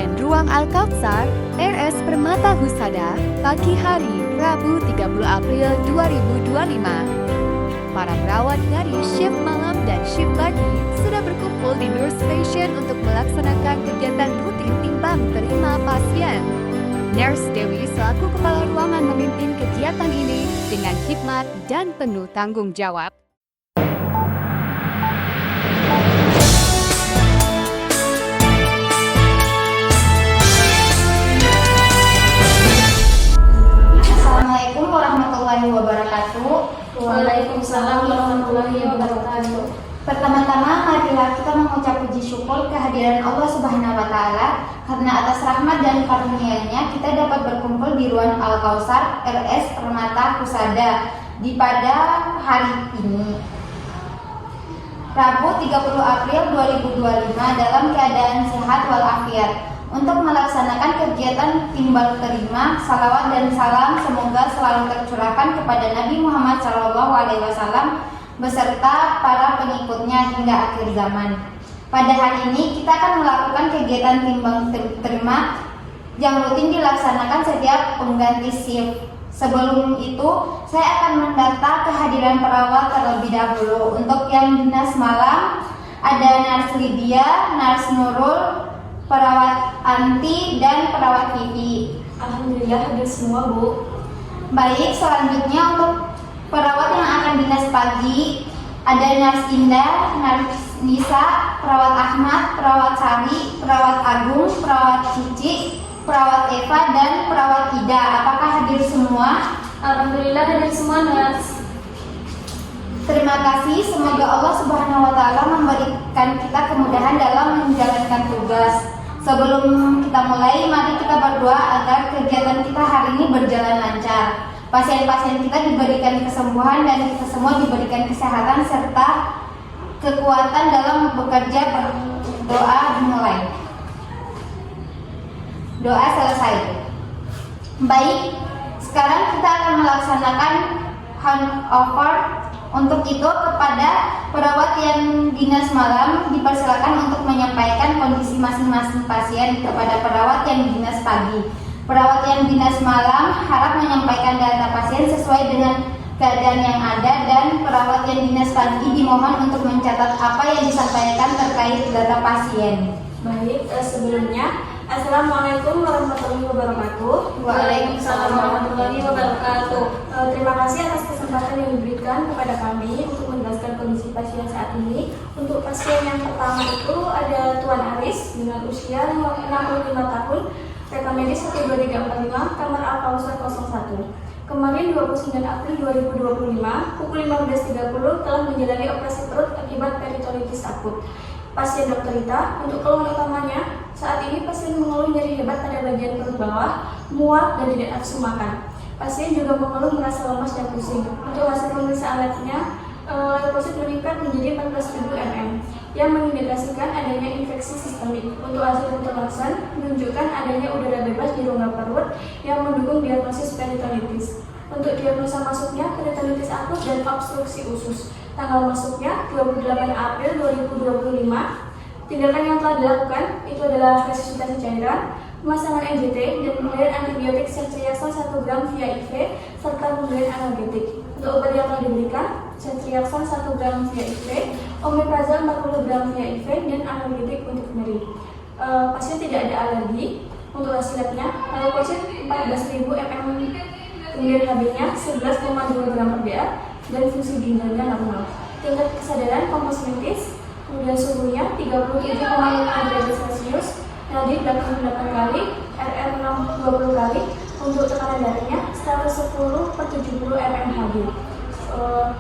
Pasien Ruang Al-Kautsar, RS Permata Husada, pagi hari Rabu 30 April 2025. Para perawat dari shift malam dan shift pagi sudah berkumpul di Nurse Station untuk melaksanakan kegiatan rutin timbang terima pasien. Nurse Dewi selaku kepala ruangan memimpin kegiatan ini dengan hikmat dan penuh tanggung jawab. Assalamualaikum warahmatullahi wabarakatuh. Waalaikumsalam warahmatullahi wabarakatuh. Pertama-tama marilah kita mengucap puji syukur kehadiran Allah Subhanahu wa taala karena atas rahmat dan karunia-Nya kita dapat berkumpul di Ruang Al-Kautsar RS Permata Husada pada hari ini. Rabu 30 April 2025 dalam keadaan sehat walafiat. Untuk melaksanakan kegiatan timbal terima, salawat dan salam semoga selalu tercurahkan kepada Nabi Muhammad SAW beserta para pengikutnya hingga akhir zaman. Pada hari ini kita akan melakukan kegiatan timbang terima yang rutin dilaksanakan setiap pengganti shift. Sebelum itu, saya akan mendata kehadiran perawat terlebih dahulu. Untuk yang dinas malam, ada Nars Lydia, Nars Nurul, perawat Anti, dan perawat Vivi. Alhamdulillah hadir semua, Bu. Baik, selanjutnya untuk perawat yang akan dinas pagi, ada Nars Indah, Nars Nisa, perawat Ahmad, perawat Sari, perawat Agung, perawat Cici, perawat Eva, dan perawat Ida. Apakah hadir semua? Alhamdulillah hadir semua, Nars. Terima kasih, semoga Allah Subhanahu wa taala memberikan kita kemudahan dalam menjalankan tugas. Sebelum kita mulai, mari kita berdoa agar kegiatan kita hari ini berjalan lancar. Pasien-pasien kita diberikan kesembuhan dan kita semua diberikan kesehatan serta kekuatan dalam bekerja. Berdoa dimulai. Doa selesai. Baik, sekarang kita akan melaksanakan handover. Untuk itu kepada perawat yang dinas malam dipersilakan untuk menyampaikan kondisi masing-masing pasien kepada perawat yang dinas pagi. Perawat yang dinas malam harap menyampaikan data pasien sesuai dengan keadaan yang ada, dan perawat yang dinas pagi dimohon untuk mencatat apa yang disampaikan terkait data pasien. Baik, sebelumnya Assalamualaikum warahmatullahi wabarakatuh. Waalaikumsalam warahmatullahi wabarakatuh. Terima kasih atas kesempatan yang diberikan kepada kami untuk menjelaskan kondisi pasien saat ini. Untuk pasien yang pertama itu ada Tuan Aris dengan usia 65 tahun, rekam medis 12345, kamar Al-Kautsar 01. Kemarin 29 April 2025 pukul 15.30 telah menjalani operasi perut akibat peritonitis akut. Pasien Dr. Rita, untuk keluhan utamanya, saat ini pasien mengeluh nyeri hebat pada bagian perut bawah, mual, dan tidak nafsu makan. Pasien juga mengeluh merasa lemas dan pusing. Untuk hasil pemeriksaan labnya, leukosit meningkat menjadi 14.000 mm, yang mengindikasikan adanya infeksi sistemik. Untuk hasil ultrasound menunjukkan adanya udara bebas di rongga perut yang mendukung diagnosis peritonitis. Untuk diagnosa masuknya peritonitis akut dan obstruksi usus. Tanggal masuknya 28 April 2025. Tindakan yang telah dilakukan itu adalah resusitasi cairan, pemasangan NJT, dan pemberian antibiotik ceftriaxone 1 gram via IV serta pemberian analgetik. Untuk obat yang telah diberikan, ceftriaxone 1 gram via IV, omeprazol 40 gram via IV, dan analgetik untuk nyeri. Pasien tidak ada alergi. Untuk hasil labnya, leukosit 14.000 mm, kemudian HB-nya 11,2 gram per dl, dan fungsi ginjalnya normal. Tingkat kesadaran komposmentis, kemudian suhunya 37,5 derajat Celcius, nadi 88 kali, RR 20 kali. Untuk tekanan darahnya 110/70 mmHg.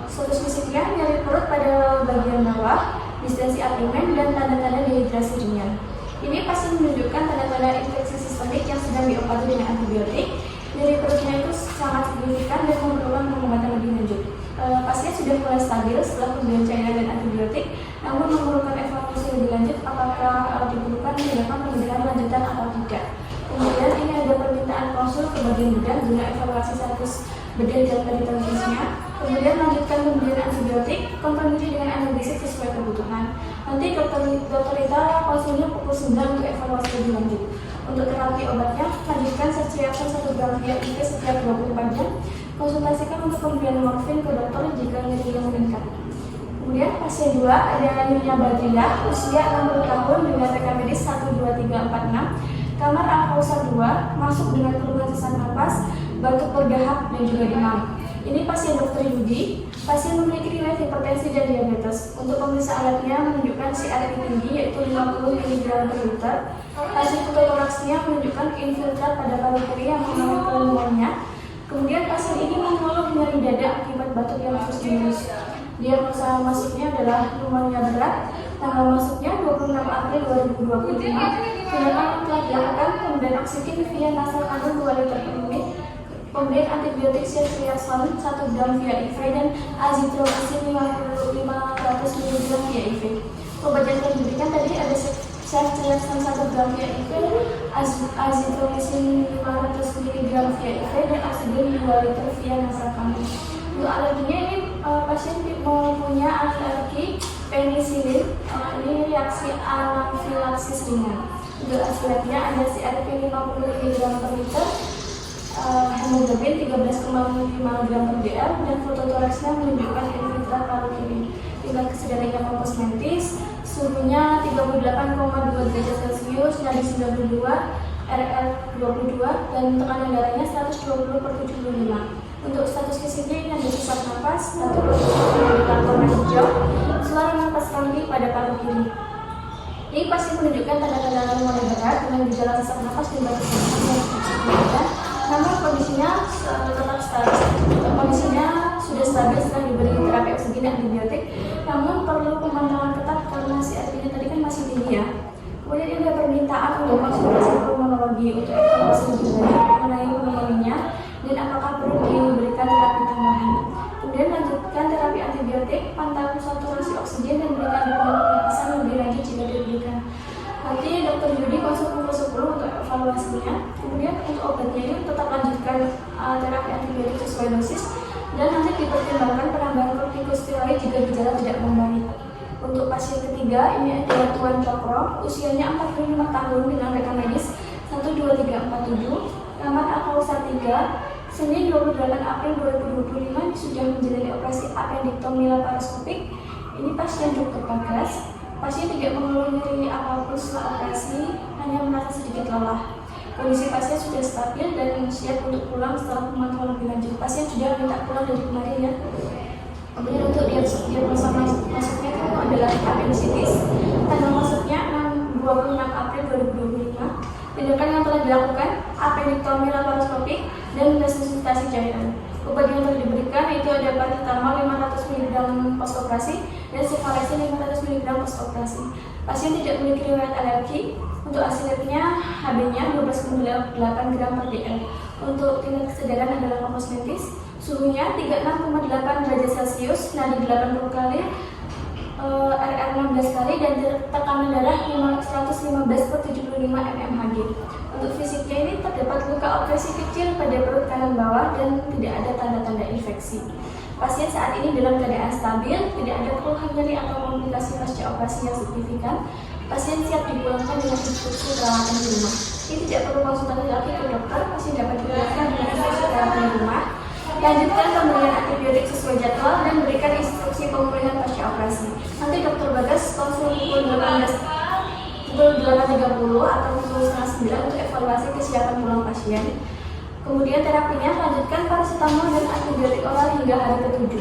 Status fisiknya nyeri perut pada bagian bawah, distensi abdomen, dan tanda-tanda dehidrasi ringan. Ini pasien menunjukkan tanda-tanda infeksi sistemik yang sedang diobati dengan antibiotik. Nyeri perutnya itu sangat signifikan dan memerlukan pengobatan lebih lanjut. Pasien sudah mulai stabil setelah pemberian cairan dan antibiotik, namun memerlukan evaluasi lebih lanjut apakah diperlukan tindakan pemberian lanjutan atau tidak. Kemudian ini ada permintaan konsul ke bagian bedah guna evaluasi status bedah dan peritonitisnya. Kemudian lanjutkan pemberian antibiotik, konfirmasi dengan analisis sesuai kebutuhan. Nanti dokter Rita konsulnya pukul 9 untuk evaluasi lebih lanjut. Untuk terapi obatnya, lanjutkan search reaction 1 gram via IV setiap 24 jam. Konsultasikan untuk pemberian morfin ke dokter jika nyerinya meningkat. Kemudian pasien 2 ada Nyonya Badriah, usia 60 tahun dengan rekam medis 12346, kamar Alkausa 2, masuk dengan keluhan sesak napas, batuk berdahak dan juga demam. Ini pasien Dr. Yudi. Pasien memiliki riwayat hipertensi dan diabetes. Untuk pemeriksaan labnya menunjukkan CRP tinggi yaitu 50 mg per liter. Hasil fototoraksnya menunjukkan infiltrat pada paru kiri yang mengalami pneumonia. Kemudian pasien ini mengeluh nyeri dada akibat batuk yang terus-menerus. Diagnosa masuknya adalah pneumonia berat. Tanggal masuknya 26 April 2025. Tindakan yang telah dilakukan pemberian oksigen via nasal kandung 2 liter per menit. Pemberian antibiotik ceftriaxone 1 gram via IV dan azitromycin 500 mg via IV. Obat yang telah diberikan tadi ada ceftriaxone 1 gram via IV, azitromycin 500 mg via IV dan oksigen 2 liter via nasal kandung. Untuk alerginya ini pasien mempunyai alergi penisilin. Ini reaksi anafilaksis ringan. Untuk hasilnya ada CRP 50 mg per liter, hemoglobin 13,5 gram per dl dan fototoraksnya menunjukkan infiltrat paru kiri. Tingkat kesedarannya kompos mentis, suhunya 38,2 derajat Celcius, nadi 92, RR 22 dan tekanan darahnya 120/75. Untuk status fisiknya ini ada sesak napas, batuk berdahak, warna hijau, suara napas kaki pada paru kiri. Ini pasti menunjukkan tanda-tanda pneumonia berat dengan gejala sesak napas dan batuk berdahak. Namun kondisinya tetap stabil. Kondisinya sudah stabil setelah diberi terapi oksigen dan antibiotik. Namun perlu pemantauan ketat karena CRP-nya tadi kan masih tinggi ya. Kemudian ada permintaan untuk konsultasi pulmonologi untuk evaluasi lebih lanjut mengenai pneumonia dan apakah perlu diberikan terapi tambahan. Kemudian lanjutkan terapi antibiotik, pantau saturasi oksigen dan berikan dukungan pernapasan lebih lanjut jika diperlukan. Nanti Dr. Yudi konsul pukul 10 untuk evaluasinya. Kemudian untuk obatnya ini tetap lanjutkan terapi antibiotik sesuai dosis dan nanti dipertimbangkan penambahan kortikosteroid jika gejala tidak membaik. Untuk pasien ketiga ini adalah Tuan Cokro, usianya 45 tahun dengan rekam medis 12347, kamar Alkausa 3, Senin 28 April 2025 sudah menjalani operasi appendektomi laparoskopik. Ini pasien Dr. Bagas. Pasien tidak mengeluh nyeri apapun setelah operasi, hanya merasa sedikit lelah. Kondisi pasien sudah stabil dan siap untuk pulang setelah pemantauan lebih lanjut. Pasien sudah minta pulang dari kemarin ya. Kemudian untuk diagnosa masuknya itu adalah appendicitis. Tanggal masuknya 26 April 2025. Tindakan yang telah dilakukan appendektomi laparoskopik dan resusitasi cairan. Obat yang telah diberikan itu ada paracetamol 500 mg postoperasi dan cefalexin 500 mg postoperasi. Pasien tidak memiliki riwayat alergi. Untuk hasil labnya HB-nya 12,8 gram per dl. Untuk tingkat kesadaran adalah kompos mentis. Suhunya 36,8 derajat Celcius, nadi 80 kali, RR 16 kali dan tekanan darah 115/75 mmHg. Untuk fisiknya ini terdapat luka opresi kecil pada perut kanan bawah dan tidak ada tanda-tanda infeksi. Pasien saat ini dalam keadaan stabil, tidak ada keluhan nyeri atau komplikasi pasca operasi yang signifikan. Pasien siap dipulangkan dengan instruksi perawatan di rumah. Ini tidak perlu konsultasi lagi ke dokter, pasien dapat dipulangkan dengan instruksi perawatan di rumah. Lanjutkan pemberian antibiotik sesuai jadwal dan berikan instruksi pemulihan pasca operasi. Nanti Dr. Bagas konsul pukul 8.30 atau pukul 8:30 untuk evaluasi kesiapan pulang pasien. Kemudian terapinya lanjutkan paracetamol dan antibiotik oral hingga hari ke-7.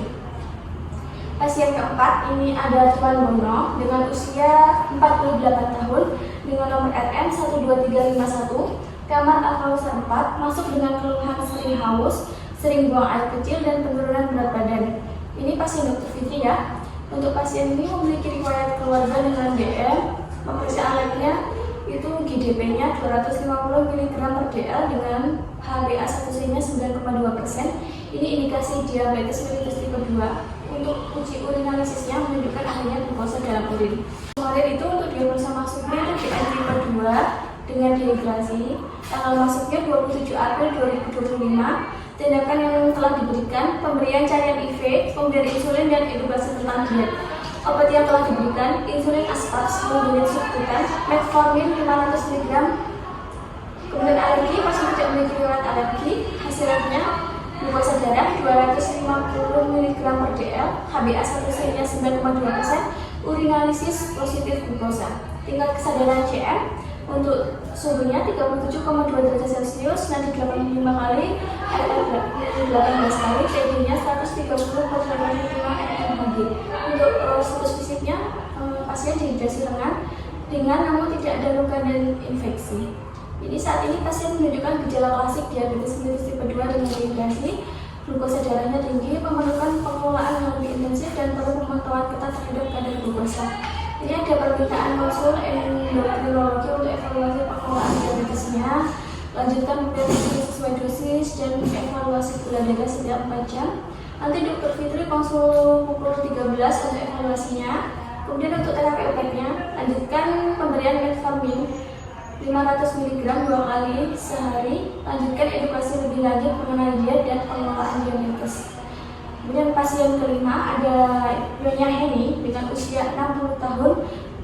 Pasien keempat ini ada Tuan Bono dengan usia 48 tahun dengan nomor RN 12351, kamar Alkausa 4, masuk dengan keluhan sering haus, sering buang air kecil dan penurunan berat badan. Ini pasien Dr. Fitri ya. Untuk pasien ini memiliki riwayat keluarga dengan DM. Pemeriksaan labnya itu GDP-nya 250 mg per dl dengan HbA1c-nya 9,2%. Ini indikasi diabetes mellitus tipe 2. Untuk uji urinalisisnya menunjukkan adanya glukosa dalam urin. Kemarin itu untuk diagnosa masuknya itu DM tipe 2 dengan dehidrasi. Tanggal masuknya 27 April 2025. Tindakan yang telah diberikan, pemberian cairan IV, pemberian insulin dan edukasi tentang diet. Obat yang telah diberikan, insulin aspart 10 unit subkutan, metformin 500 mg glukosa darah 250 mg per dl, HbA1c-nya 9,2%, urinalisis positif glukosa. Tingkat kesadaran CM untuk suhunya 37,2 derajat Celcius, nadi 85 kali, RR 18 kali, TB-nya 130/85 mmHg. Untuk status fisiknya, pasien dehidrasi ringan namun tidak ada luka dan infeksi. Jadi saat ini pasien menunjukkan gejala klasik diabetes mellitus tipe 2 dengan dehidrasi, glukosa darahnya tinggi, memerlukan pengelolaan yang lebih intensif dan perlu pemantauan ketat terhadap kadar glukosa. Ini ada permintaan konsul endokrinologi untuk evaluasi pengelolaan diabetesnya, lanjutkan pemeriksaan sesuai dosis dan evaluasi gula darah setiap 4 jam. Nanti Dr. Fitri konsul pukul 13 untuk evaluasinya. Kemudian untuk terapi obatnya, lanjutkan pemberian metformin 500 mg 2 kali sehari. Lanjutkan edukasi lebih lanjut mengenai diet dan pengelolaan diabetes. Kemudian pasien kelima ada Nyonya Heni dengan usia 60 tahun,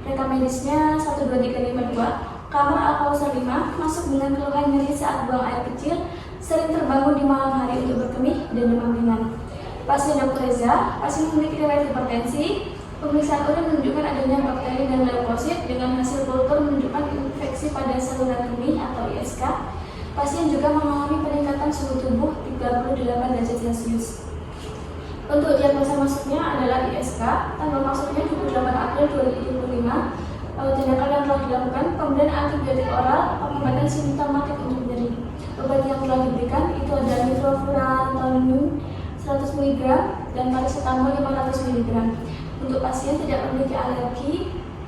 rekam medisnya 12352, kamar Al-Kausar 5, masuk dengan keluhan nyeri saat buang air kecil, sering terbangun di malam hari untuk berkemih dan demam ringan. Pasien Dr. Reza, pasien memiliki riwayat hipertensi, pemeriksaan urin menunjukkan adanya bakteri dan leukosit dengan hasil kultur menunjukkan infeksi pada saluran kemih atau ISK. Pasien juga mengalami peningkatan suhu tubuh 38 derajat Celcius. Untuk diagnosa masuknya adalah ISK, tanggal masuknya 28 April 2025. Tindakan yang telah dilakukan, pemberian antibiotik oral, pengobatan simptomatik untuk nyeri. Obat yang telah diberikan itu ada nitrofurantoin 100 mg dan paracetamol 500 mg. Untuk pasien tidak memiliki alergi,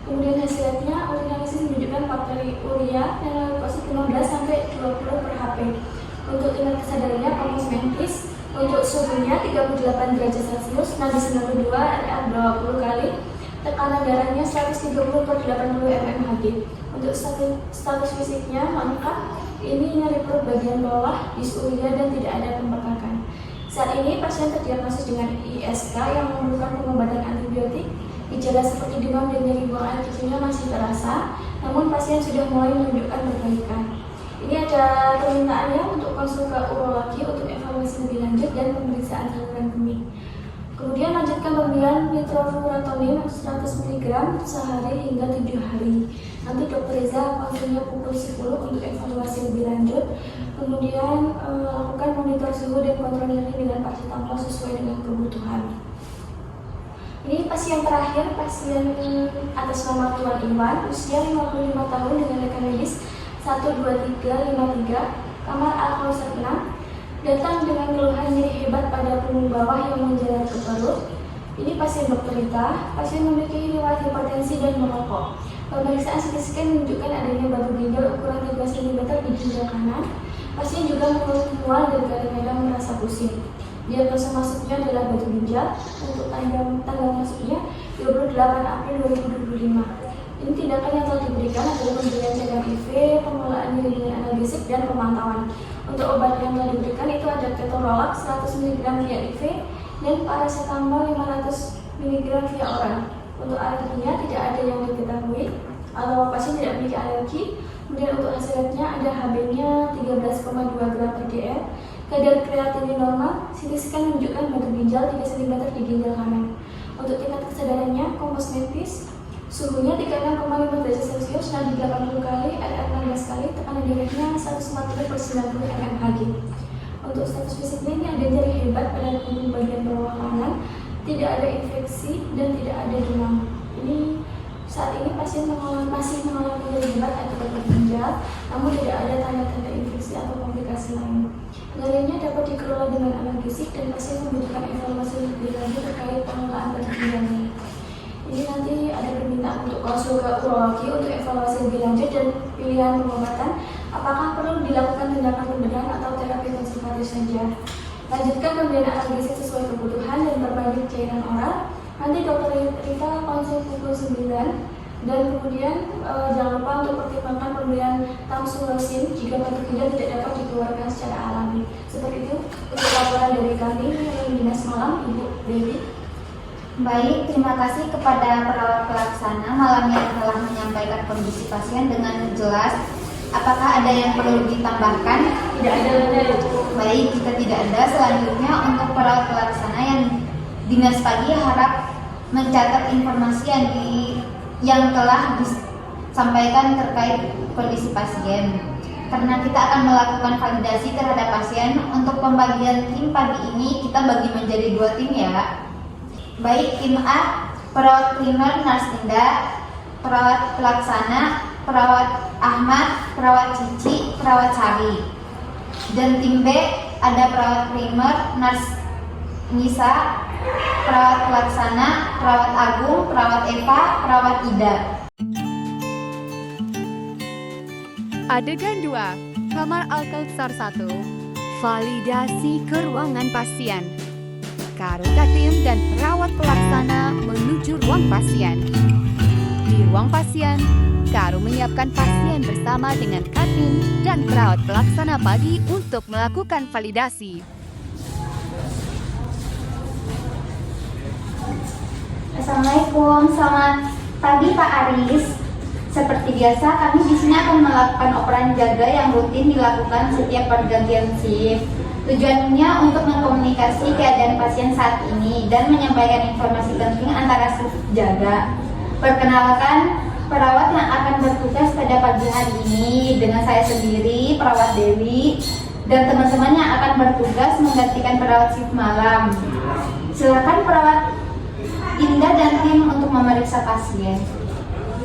kemudian hasilnya urinalisis menunjukkan bakteri urea dan leukosit 15-20/Hp. Untuk tingkat kesadarannya kompos mentis, untuk suhunya 38 derajat Celcius, nadi 92, RR 20 kali, tekanan darahnya 130/80 mmHg. Untuk status fisiknya lengkap, ini nyeri perut bagian bawah, disuria dan tidak ada pembengkakan. Saat ini pasien terdiagnosis dengan ISK yang memerlukan pengobatan antibiotik. Gejala seperti demam dan nyeri buang air kecilnya masih terasa, namun pasien sudah mulai menunjukkan perbaikan. Ini ada permintaannya untuk konsul ke urologi untuk evaluasi lebih lanjut dan pemeriksaan saluran kemih. Kemudian lanjutkan pemberian nitrofurantoin 100 mg sehari hingga 7 hari. Nanti Dr. Reza konsulnya pukul 10 untuk evaluasi lebih lanjut. Kemudian lakukan monitor suhu dan kontrol nyeri dengan paracetamol sesuai dengan kebutuhan. Ini pasien terakhir, pasien atas nama Tuan Iwan, usia 55 tahun dengan rekam medis 12353, kamar Al-Kausar 6, datang dengan keluhan nyeri hebat pada punggung bawah yang menjalar ke perut. Ini pasien Dr. Rita, pasien memiliki riwayat hipertensi dan merokok. Pemeriksaan CT scan menunjukkan adanya batu ginjal ukuran 3 cm di ginjal kanan. Pasien juga mengeluh mual dan kadang-kadang merasa pusing. Diagnosa masuknya adalah batu ginjal. Untuk tanggal masuknya 28 April 2025. Ini tindakan yang telah diberikan adalah pemberian cairan IV, pengelolaan nyeri dengan analgesik, dan pemantauan. Untuk obat yang telah diberikan itu ada ketorolac 100 mg via IV dan paracetamol 500 mg via oral. Untuk alerginya tidak ada yang diketahui atau pasien tidak memiliki alergi. Kemudian untuk hasilnya ada HB-nya 13,2 gram per dl, kadar kreatinin normal, CT scan menunjukkan batu ginjal 3 cm di ginjal kanan. Untuk tingkat kesadarannya kompos mentis, suhunya 36,5 derajat Celcius, nadi 80 kali, RR 16 kali, tekanan darahnya 140/90 mmHg. Untuk status fisiknya ini ada nyeri hebat pada punggung bagian bawah kanan, tidak ada infeksi dan tidak ada demam. Ini saat ini pasien masih mengalami nyeri hebat akibat batu ginjal, namun tidak ada tanda-tanda infeksi atau komplikasi lain. Nyerinya dapat dikelola dengan analgesik dan pasien membutuhkan evaluasi lebih lanjut terkait pengelolaan batu ginjalnya. Ini nanti ada permintaan untuk konsul ke urologi untuk evaluasi lebih lanjut dan pilihan pengobatan. Apakah perlu dilakukan tindakan pembedahan atau terapi konservatif saja? Lanjutkan pemberian analgesia sesuai kebutuhan dan berbanyak cairan oral. Nanti Dr. Rita konsul pukul 9 dan kemudian jangan lupa untuk pertimbangkan pemberian tamsulosin jika batu ginjal tidak dapat dikeluarkan secara alami. Seperti itu untuk laporan dari kami Dinas Malam, Ibu Dewi. Baik, terima kasih kepada perawat pelaksana malam yang telah menyampaikan kondisi pasien dengan jelas Apakah ada yang perlu ditambahkan? Tidak ada, Ibu. Baik, jika tidak ada, selanjutnya untuk perawat pelaksana yang dinas pagi harap mencatat informasi yang telah disampaikan terkait kondisi pasien. Karena kita akan melakukan validasi terhadap pasien, untuk pembagian tim pagi ini kita bagi menjadi 2 tim ya. Baik, tim A, perawat primer Nurse Indah, perawat pelaksana, perawat Ahmad, perawat Cici, perawat Sari. Dan tim B ada perawat primer Nurse Nisa, perawat pelaksana, perawat Agung, perawat Eva, perawat Ida. Adegan 2, Kamar Al-Kautsar 1, validasi ke ruangan pasien. Karo Katim dan perawat pelaksana menuju ruang pasien. Di ruang pasien, Karo menyiapkan pasien bersama dengan Katim dan perawat pelaksana pagi untuk melakukan validasi. Assalamualaikum, selamat pagi Pak Aris. Seperti biasa, kami di sini akan melakukan operan jaga yang rutin dilakukan setiap pergantian shift. Tujuannya untuk mengkomunikasi keadaan pasien saat ini dan menyampaikan informasi penting antara shift jaga. Perkenalkan, perawat yang akan bertugas pada pagi hari ini dengan saya sendiri, perawat Dewi, dan teman-teman yang akan bertugas menggantikan perawat shift malam. Silakan perawat Indah dan tim untuk memeriksa pasien.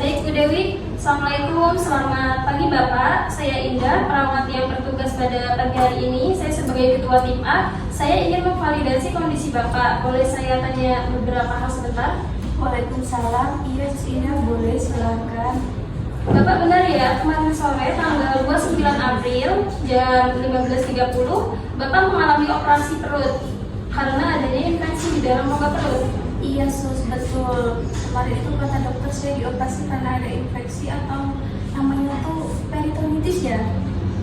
Baik, Bu Dewi. Assalamualaikum, selamat pagi Bapak. Saya Indah, perawat yang bertugas pada pagi hari ini. Saya sebagai ketua tim A, saya ingin memvalidasi kondisi Bapak. Boleh saya tanya beberapa hal sebentar? Waalaikumsalam. Iya, Indah, boleh, silakan. Bapak benar ya, kemarin sore tanggal 29 April jam 15.30 Bapak mengalami operasi perut karena adanya infeksi di dalam rongga perut. Iya, Sus, betul. Kemarin itu kata dokter saya dioperasi karena ada infeksi atau namanya tuh peritonitis ya?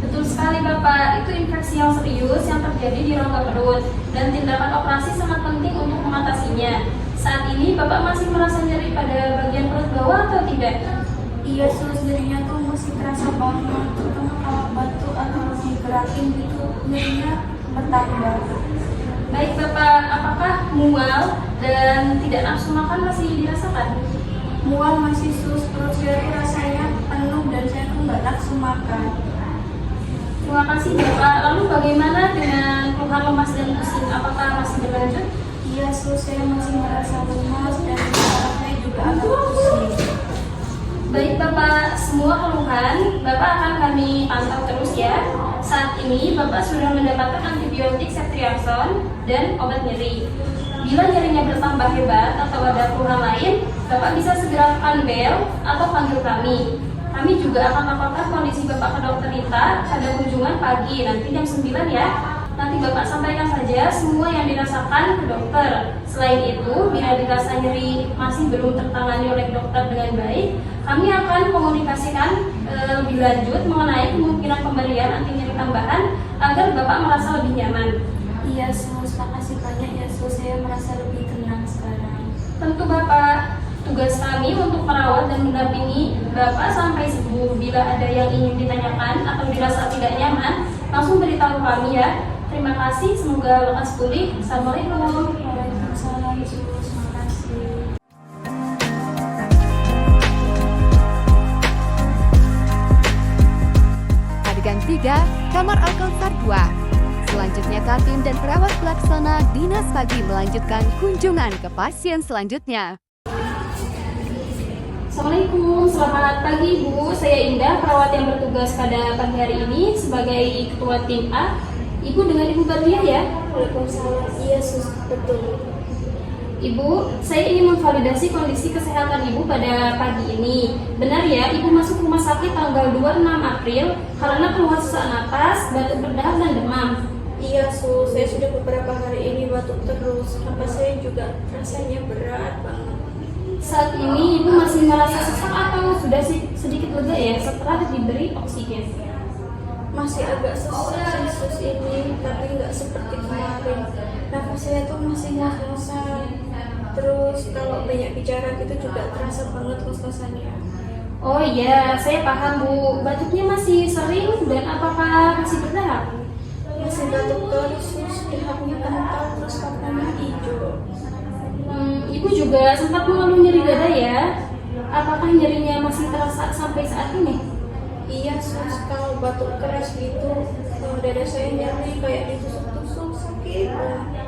Betul sekali Bapak, itu infeksi yang serius yang terjadi di rongga perut dan tindakan operasi sangat penting untuk mengatasinya. Saat ini Bapak masih merasa nyeri pada bagian perut bawah atau tidak? Iya, Sus, nyerinya tuh masih terasa banget, terutama kalau batuk atau digerakin gitu, nyerinya bertambah. Baik Bapak, apakah mual dan tidak nafsu makan masih dirasakan? Mual masih, Sus, perut saya tuh rasanya penuh dan saya tuh nggak nafsu makan. Terima kasih Bapak. Lalu bagaimana dengan keluhan lemas dan pusing? Apakah masih berlanjut? Iya, Sus, saya masih merasa lemas dan kepala saya juga agak pusing. Baik Bapak, semua keluhan Bapak akan kami pantau terus ya. Saat ini Bapak sudah mendapatkan antibiotik ceftriaxone dan obat nyeri. Bila nyerinya bertambah hebat atau ada keluhan lain, Bapak bisa segera tekan bel atau panggil kami. Kami juga akan laporkan kondisi Bapak ke dokter Rita pada kunjungan pagi, nanti jam 9 ya. Nanti Bapak sampaikan saja semua yang dirasakan ke dokter. Selain itu, bila dirasa nyeri masih belum tertangani oleh dokter dengan baik, kami akan komunikasikan lebih lanjut mengenai kemungkinan pemberian anti nyeri tambahan agar Bapak merasa lebih nyaman. Iya, Sus, makasih banyak ya, Sus, saya merasa lebih tenang sekarang. Tentu Bapak, tugas kami untuk merawat dan mendampingi Bapak sampai sembuh. Bila ada yang ingin ditanyakan atau dirasa tidak nyaman, langsung beritahu kami ya. Terima kasih, semoga lekas pulih. Assalamualaikum. Waalaikumsalam, Sus, makasih. Adegan 3, Kamar Al-Kautsar 2. Selanjutnya Katim dan perawat pelaksana dinas pagi melanjutkan kunjungan ke pasien selanjutnya. Assalamualaikum, selamat pagi Bu. Saya Indah, perawat yang bertugas pada pagi hari ini sebagai ketua tim A. Ibu dengan Ibu Badriah ya? Waalaikumsalam. Iya, Sus, betul. Ibu, saya ingin memvalidasi kondisi kesehatan Ibu pada pagi ini. Benar ya, Ibu masuk rumah sakit tanggal 26 April karena keluhan sesak napas, batuk berdahak dan demam. Iya, Sus, saya sudah beberapa hari ini batuk terus. Napas saya juga rasanya berat banget. Saat ini Ibu masih merasa sesak atau sudah sedikit lega ya setelah diberi oksigen? Masih agak sesak sih, Sus, ini, tapi nggak seperti kemarin. Nafas saya tuh masih ngos-ngosan. Terus kalau banyak bicara gitu juga terasa banget ngos-ngosannya. Oh iya, saya paham Bu. Batuknya masih sering dan apakah masih berdahak? Masih batuk terus, dahaknya kental, terus katanya hijau. Ibu juga sempat mengeluh nyeri dada ya? Apakah nyerinya masih terasa sampai saat ini? Iya sus, kalau batuk keras gitu, dada saya nyeri kayak ditusuk-tusuk, sakit banget.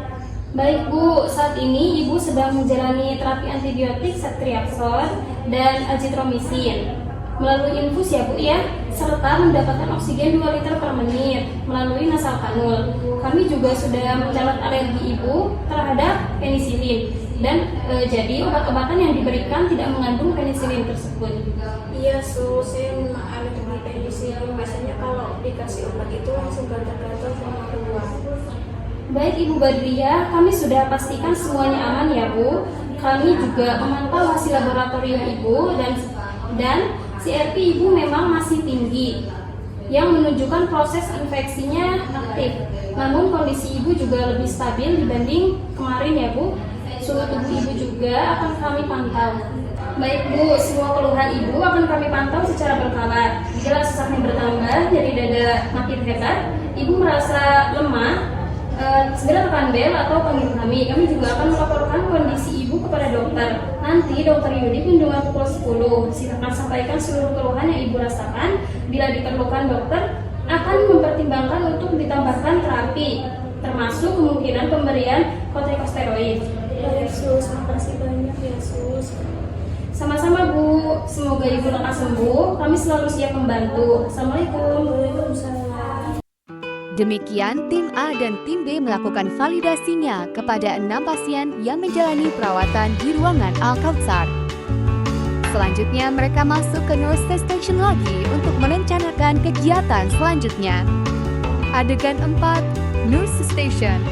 Baik Bu, saat ini Ibu sedang menjalani terapi antibiotik ceftriaxone dan azitromisin melalui infus ya Bu ya, serta mendapatkan oksigen 2 liter per menit melalui nasal kanul. Kami juga sudah mencatat alergi Ibu terhadap penisilin dan jadi obat-obatan yang diberikan tidak mengandung penisilin tersebut. Iya sus, saya memang alergi penisilin. Biasanya kalau dikasih obat itu langsung gatal-gatal sama keluar. Baik Ibu Badriah, kami sudah pastikan semuanya aman ya Bu. Kami juga memantau hasil laboratorium Ibu dan CRP Ibu memang masih tinggi yang menunjukkan proses infeksinya aktif. Namun kondisi Ibu juga lebih stabil dibanding kemarin ya Bu. Suhu tubuh Ibu juga akan kami pantau. Baik Bu, semua keluhan Ibu akan kami pantau secara berkala. Jika sesaknya bertambah, nyeri dada makin hebat, Ibu merasa lemah, segera tekan bel atau panggil kami. Kami juga akan melaporkan kondisi Ibu kepada dokter. Nanti Dokter Yudi kunjungan pukul 10. Silakan sampaikan seluruh keluhan yang Ibu rasakan. Bila diperlukan, dokter akan mempertimbangkan untuk ditambahkan terapi, termasuk kemungkinan pemberian kortikosteroid. Baik sus, makasih banyak ya sus. Sama-sama Bu, semoga Ibu lekas sembuh. Kami selalu siap membantu. Assalamualaikum. Waalaikumsalam. Demikian tim A dan tim B melakukan validasinya kepada 6 pasien yang menjalani perawatan di ruangan Al-Kautsar. Selanjutnya mereka masuk ke nurse station lagi untuk merencanakan kegiatan selanjutnya. Adegan 4, nurse station.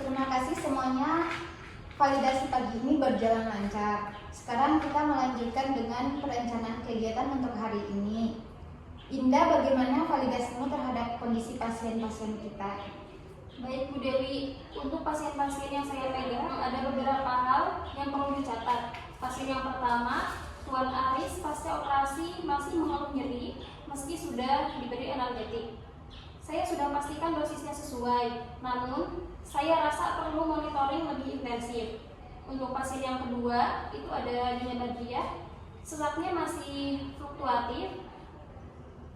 Terima kasih semuanya. Validasi pagi ini berjalan lancar. Sekarang kita melanjutkan dengan perencanaan kegiatan untuk hari ini. Indah, bagaimana validasimu terhadap kondisi pasien-pasien kita? Baik Bu Dewi, untuk pasien-pasien yang saya pegang ada beberapa hal yang perlu dicatat. Pasien yang pertama, Tuan Aris pasca operasi masih mengeluh nyeri meski sudah diberi analgetik. Saya sudah pastikan dosisnya sesuai, namun saya rasa perlu monitoring lebih intensif. Untuk pasien yang kedua, itu ada Nyonya Badriah, sesaknya masih fluktuatif.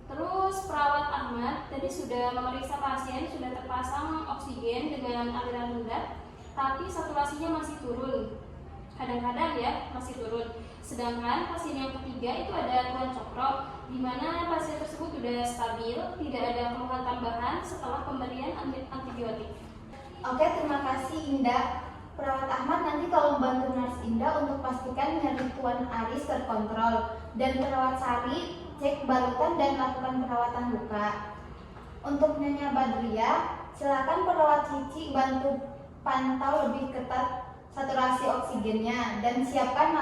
Terus perawat Ahmad tadi sudah memeriksa pasien, sudah terpasang oksigen dengan aliran rendah, tapi saturasinya masih turun. Kadang-kadang ya masih turun. Sedangkan pasien yang ketiga itu ada Tuan Cokro, di mana pasien tersebut sudah stabil, tidak ada keluhan tambahan setelah pemberian antibiotik. Oke, terima kasih Indah. Perawat Ahmad nanti tolong bantu nurse Indah untuk pastikan nyeri Tuan Aris terkontrol, dan perawat Sari cek balutan dan lakukan perawatan luka. Untuk Nyonya Badriah, silakan perawat Cici bantu pantau lebih ketat saturasi oksigennya dan siapkan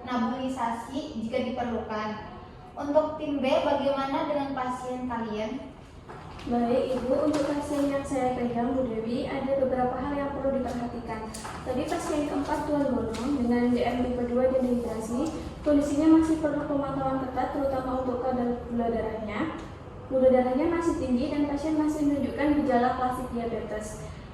nebulisasi jika diperlukan. Untuk tim B, bagaimana dengan pasien kalian? Baik Ibu, untuk pasien yang saya pegang Bu Dewi, ada beberapa hal yang perlu diperhatikan. Tadi pasien keempat Tuan Bonong dengan DM tipe 2 dehidrasi, kondisinya masih perlu pemantauan ketat terutama untuk kadar gula darahnya. Gula darahnya masih tinggi dan pasien masih menunjukkan gejala klasik diabetes.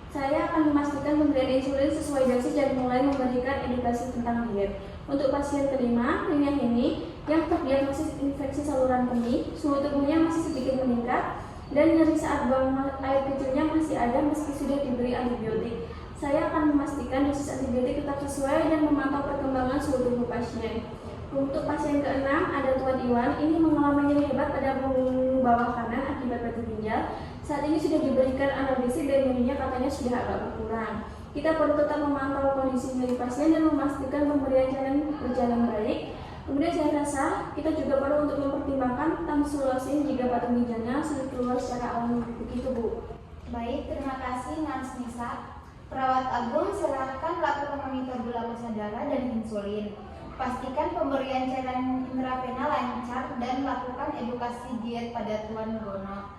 Saya akan memastikan pemberian insulin sesuai dosis dan mulai memberikan edukasi tentang diet. Untuk pasien kelima, Nyonya Heni, yang terdiagnosis infeksi saluran kemih, suhu tubuhnya masih sedikit meningkat, dan nyeri saat buang air kecilnya masih ada meski sudah diberi antibiotik. Saya akan memastikan dosis antibiotik tetap sesuai dan memantau perkembangan suhu tubuh pasien. Untuk pasien keenam ada Tuan Iwan, ini mengalami nyeri hebat pada punggung bawah kanan akibat batu ginjal. Saat ini sudah diberikan analgesia dan nyerinya katanya sudah agak berkurang. Kita perlu tetap memantau kondisi nyeri pasien dan memastikan pemberian cairan berjalan baik. Kemudian saya rasa kita juga perlu untuk mempertimbangkan tamsulosin jika batu ginjalnya sulit keluar secara alami. Begitu, Bu. Baik, terima kasih Nans Nisa. Perawat Agung, silakan lakukan monitor gula pasca darah dan insulin. Pastikan pemberian cairan intravena lancar dan lakukan edukasi diet pada Tuan Gono.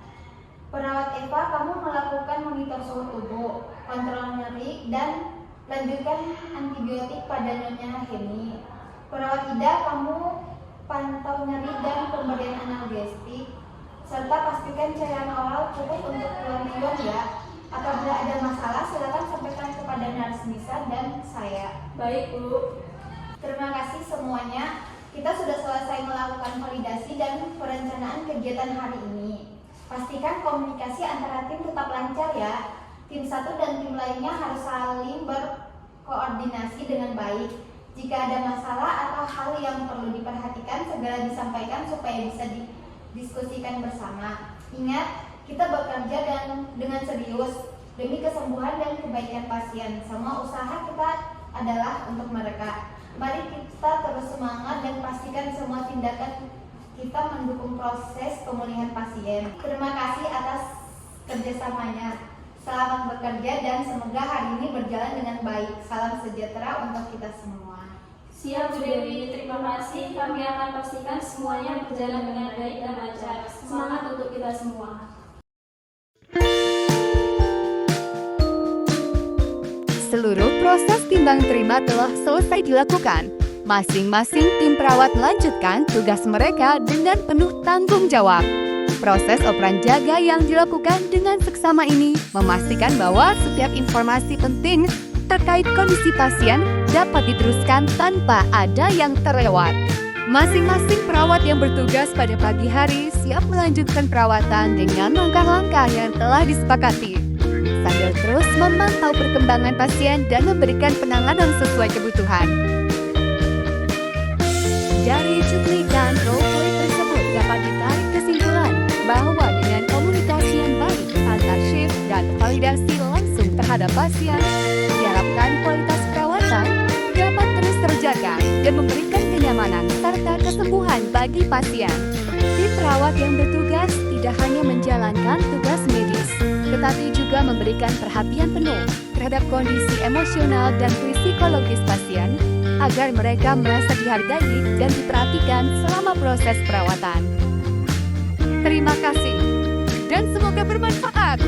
Perawat Eva, kamu melakukan monitor suhu tubuh, kontrol nyeri, dan lanjutkan antibiotik pada Nyonya Heni. Perawat Ida, kamu pantau nyeri dan pemberian analgesik, serta pastikan cairan oral cukup untuk Tuan Iwan ya. Apabila ada masalah, silakan sampaikan kepada Nars Nisa dan saya. Baik, Bu. Terima kasih semuanya. Kita sudah selesai melakukan validasi dan perencanaan kegiatan hari ini. Pastikan komunikasi antara tim tetap lancar ya. Tim satu dan tim lainnya harus saling berkoordinasi dengan baik. Jika ada masalah atau hal yang perlu diperhatikan, segera disampaikan supaya bisa didiskusikan bersama. Ingat, kita bekerja dengan serius demi kesembuhan dan kebaikan pasien. Semua usaha kita adalah untuk mereka. Mari kita terus semangat dan pastikan semua tindakan kita mendukung proses pemulihan pasien. Terima kasih atas kerjasamanya. Selamat bekerja dan semoga hari ini berjalan dengan baik. Salam sejahtera untuk kita semua. Siap, Bu Dewi. Terima kasih. Kami akan pastikan semuanya berjalan dengan baik dan lancar. Semangat untuk kita semua. Seluruh proses timbang terima telah selesai dilakukan. Masing-masing tim perawat melanjutkan tugas mereka dengan penuh tanggung jawab. Proses operan jaga yang dilakukan dengan seksama ini memastikan bahwa setiap informasi penting terkait kondisi pasien dapat diteruskan tanpa ada yang terlewat. Masing-masing perawat yang bertugas pada pagi hari siap melanjutkan perawatan dengan langkah-langkah yang telah disepakati, sambil terus memantau perkembangan pasien dan memberikan penanganan sesuai kebutuhan. Dari cuplikan role tersebut dapat ditarik kesimpulan bahwa dengan komunikasi yang baik antar shift dan validasi langsung terhadap pasien, diharapkan kualitas perawatan dapat terus terjaga dan memberikan kenyamanan serta kesembuhan bagi pasien. Tim perawat yang bertugas tidak hanya menjalankan tugas medis, tetapi juga memberikan perhatian penuh terhadap kondisi emosional dan psikologis pasien agar mereka merasa dihargai dan diperhatikan selama proses perawatan. Terima kasih dan semoga bermanfaat.